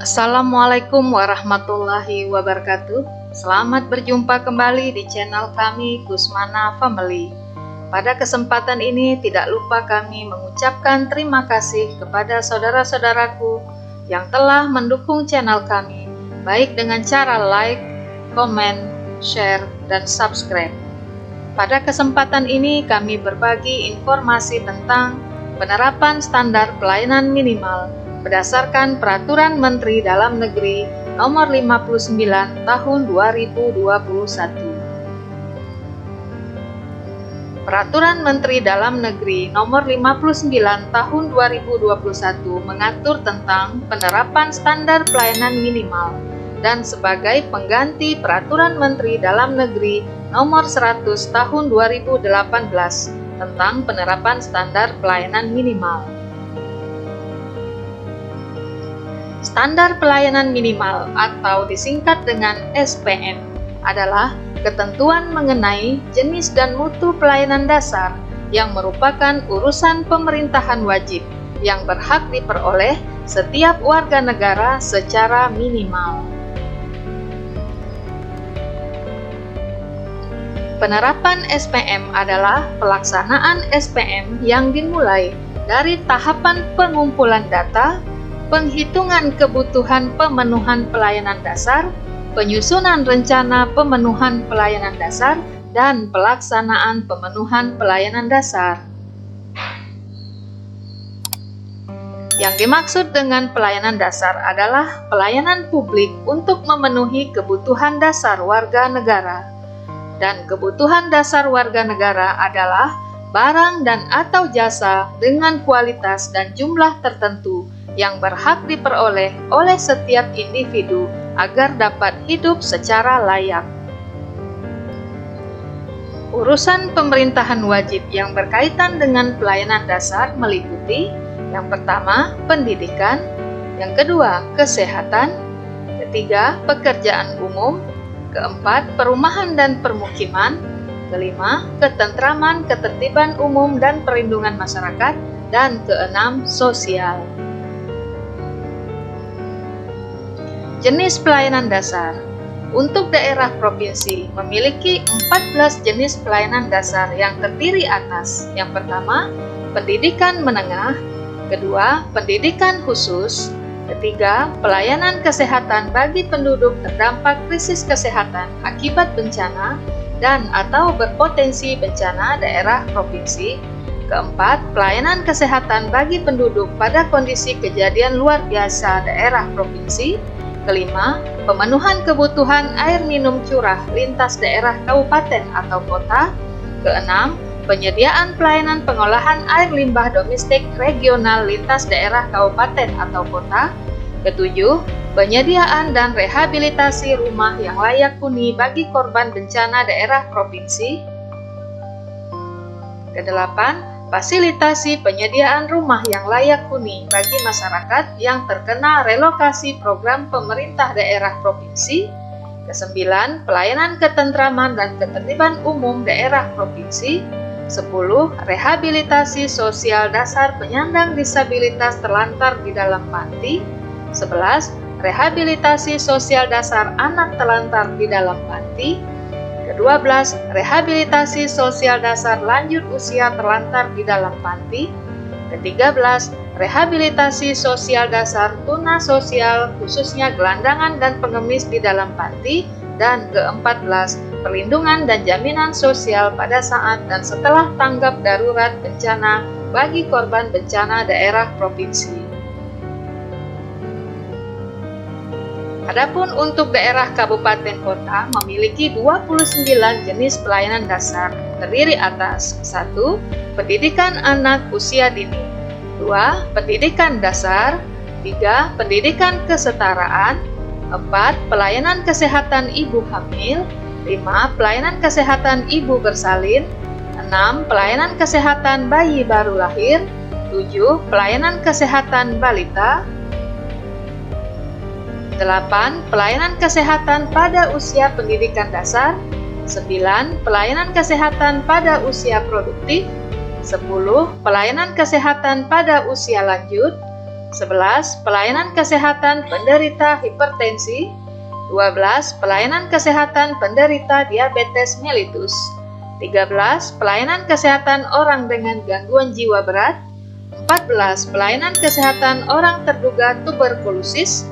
Assalamualaikum warahmatullahi wabarakatuh. Selamat berjumpa kembali di channel kami Kusmana Family. Pada kesempatan ini tidak lupa kami mengucapkan terima kasih kepada saudara-saudaraku yang telah mendukung channel kami, baik dengan cara like, komen, share, dan subscribe. Pada kesempatan ini kami berbagi informasi tentang penerapan standar pelayanan minimal berdasarkan Peraturan Menteri Dalam Negeri Nomor 59 Tahun 2021. Peraturan Menteri Dalam Negeri Nomor 59 Tahun 2021 mengatur tentang penerapan standar pelayanan minimal dan sebagai pengganti Peraturan Menteri Dalam Negeri Nomor 100 Tahun 2018 tentang penerapan standar pelayanan minimal. Standar pelayanan minimal atau disingkat dengan SPM adalah ketentuan mengenai jenis dan mutu pelayanan dasar yang merupakan urusan pemerintahan wajib yang berhak diperoleh setiap warga negara secara minimal. Penerapan SPM adalah pelaksanaan SPM yang dimulai dari tahapan pengumpulan data, penghitungan kebutuhan pemenuhan pelayanan dasar, penyusunan rencana pemenuhan pelayanan dasar, dan pelaksanaan pemenuhan pelayanan dasar. Yang dimaksud dengan pelayanan dasar adalah pelayanan publik untuk memenuhi kebutuhan dasar warga negara. Dan kebutuhan dasar warga negara adalah barang dan atau jasa dengan kualitas dan jumlah tertentu yang berhak diperoleh oleh setiap individu agar dapat hidup secara layak. Urusan pemerintahan wajib yang berkaitan dengan pelayanan dasar meliputi: yang pertama, pendidikan; yang kedua, kesehatan; ketiga, pekerjaan umum; keempat, perumahan dan permukiman; kelima, ketentraman, ketertiban umum dan perlindungan masyarakat; dan keenam, sosial. Jenis pelayanan dasar. Untuk daerah provinsi memiliki 14 jenis pelayanan dasar yang terdiri atas: yang pertama, pendidikan menengah; kedua, pendidikan khusus; ketiga, pelayanan kesehatan bagi penduduk terdampak krisis kesehatan akibat bencana dan atau berpotensi bencana daerah provinsi; keempat, pelayanan kesehatan bagi penduduk pada kondisi kejadian luar biasa daerah provinsi; kelima, pemenuhan kebutuhan air minum curah lintas daerah kabupaten atau kota; keenam, penyediaan pelayanan pengolahan air limbah domestik regional lintas daerah kabupaten atau kota; ketujuh, penyediaan dan rehabilitasi rumah yang layak huni bagi korban bencana daerah provinsi; kedelapan, fasilitasi penyediaan rumah yang layak huni bagi masyarakat yang terkena relokasi program pemerintah daerah provinsi; kesembilan, pelayanan ketentraman dan ketertiban umum daerah provinsi; 10, rehabilitasi sosial dasar penyandang disabilitas terlantar di dalam panti; 11, rehabilitasi sosial dasar anak terlantar di dalam panti; ke-12, rehabilitasi sosial dasar lanjut usia terlantar di dalam panti; ke-13, rehabilitasi sosial dasar tuna sosial khususnya gelandangan dan pengemis di dalam panti; dan ke-14, perlindungan dan jaminan sosial pada saat dan setelah tanggap darurat bencana bagi korban bencana daerah provinsi. Adapun untuk daerah kabupaten kota memiliki 29 jenis pelayanan dasar terdiri atas: 1, pendidikan anak usia dini; 2, pendidikan dasar; 3, pendidikan kesetaraan; 4, pelayanan kesehatan ibu hamil; 5, pelayanan kesehatan ibu bersalin; 6, pelayanan kesehatan bayi baru lahir; 7, pelayanan kesehatan balita; 8, pelayanan kesehatan pada usia pendidikan dasar; 9, pelayanan kesehatan pada usia produktif; 10, pelayanan kesehatan pada usia lanjut; 11. Pelayanan kesehatan penderita hipertensi. 12. Pelayanan kesehatan penderita diabetes mellitus. 13. Pelayanan kesehatan orang dengan gangguan jiwa berat. 14. Pelayanan kesehatan orang terduga tuberkulosis.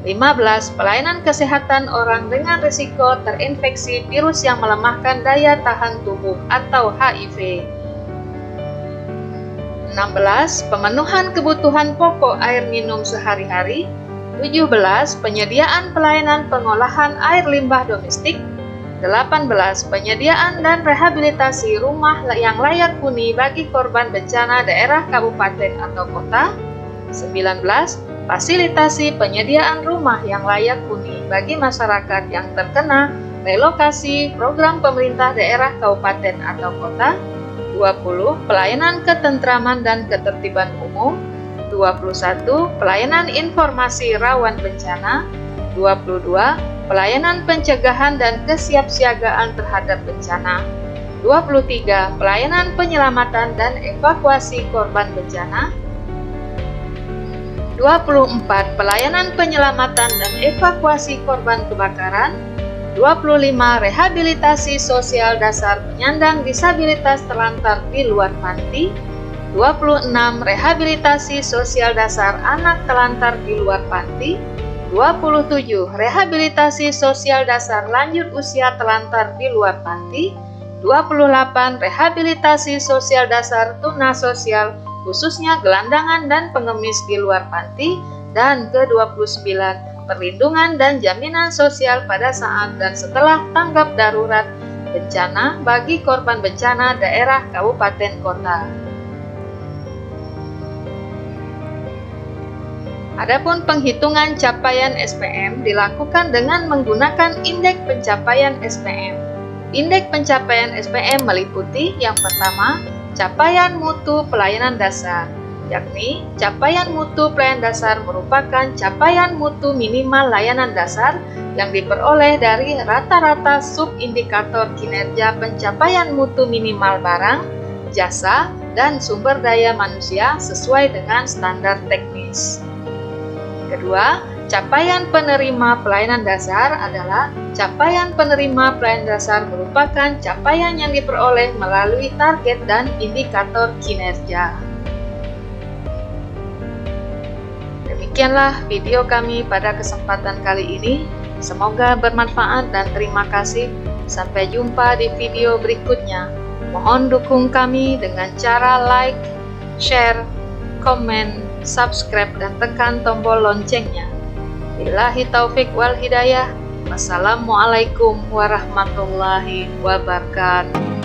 15. Pelayanan kesehatan orang dengan risiko terinfeksi virus yang melemahkan daya tahan tubuh atau HIV. 16. Pemenuhan kebutuhan pokok air minum sehari-hari. 17. Penyediaan pelayanan pengolahan air limbah domestik. 18. Penyediaan dan rehabilitasi rumah yang layak huni bagi korban bencana daerah kabupaten atau kota. 19. Fasilitasi penyediaan rumah yang layak huni bagi masyarakat yang terkena relokasi program pemerintah daerah kabupaten atau kota. 20. Pelayanan ketentraman dan ketertiban umum. 21. Pelayanan informasi rawan bencana. 22. Pelayanan pencegahan dan kesiapsiagaan terhadap bencana. 23. Pelayanan penyelamatan dan evakuasi korban bencana. 24. Pelayanan penyelamatan dan evakuasi korban kebakaran. 25. Rehabilitasi sosial dasar penyandang disabilitas terlantar di luar panti. 26. Rehabilitasi sosial dasar anak terlantar di luar panti. 27. Rehabilitasi sosial dasar lanjut usia terlantar di luar panti. 28. Rehabilitasi sosial dasar tuna sosial khususnya gelandangan dan pengemis di luar panti. Dan ke-29. Perlindungan dan jaminan sosial pada saat dan setelah tanggap darurat bencana bagi korban bencana daerah kabupaten kota. Adapun penghitungan capaian SPM dilakukan dengan menggunakan indeks pencapaian SPM. Indeks pencapaian SPM meliputi yang pertama, capaian mutu pelayanan dasar. Yakni capaian mutu pelayanan dasar merupakan capaian mutu minimal layanan dasar yang diperoleh dari rata-rata subindikator kinerja pencapaian mutu minimal barang, jasa, dan sumber daya manusia sesuai dengan standar teknis. Kedua, capaian penerima pelayanan dasar adalah capaian penerima pelayanan dasar merupakan capaian yang diperoleh melalui target dan indikator kinerja. Demikianlah video kami pada kesempatan kali ini. Semoga bermanfaat dan terima kasih. Sampai jumpa di video berikutnya. Mohon dukung kami dengan cara like, share, komen, subscribe, dan tekan tombol loncengnya. Billahi taufik wal hidayah. Wassalamualaikum warahmatullahi wabarakatuh.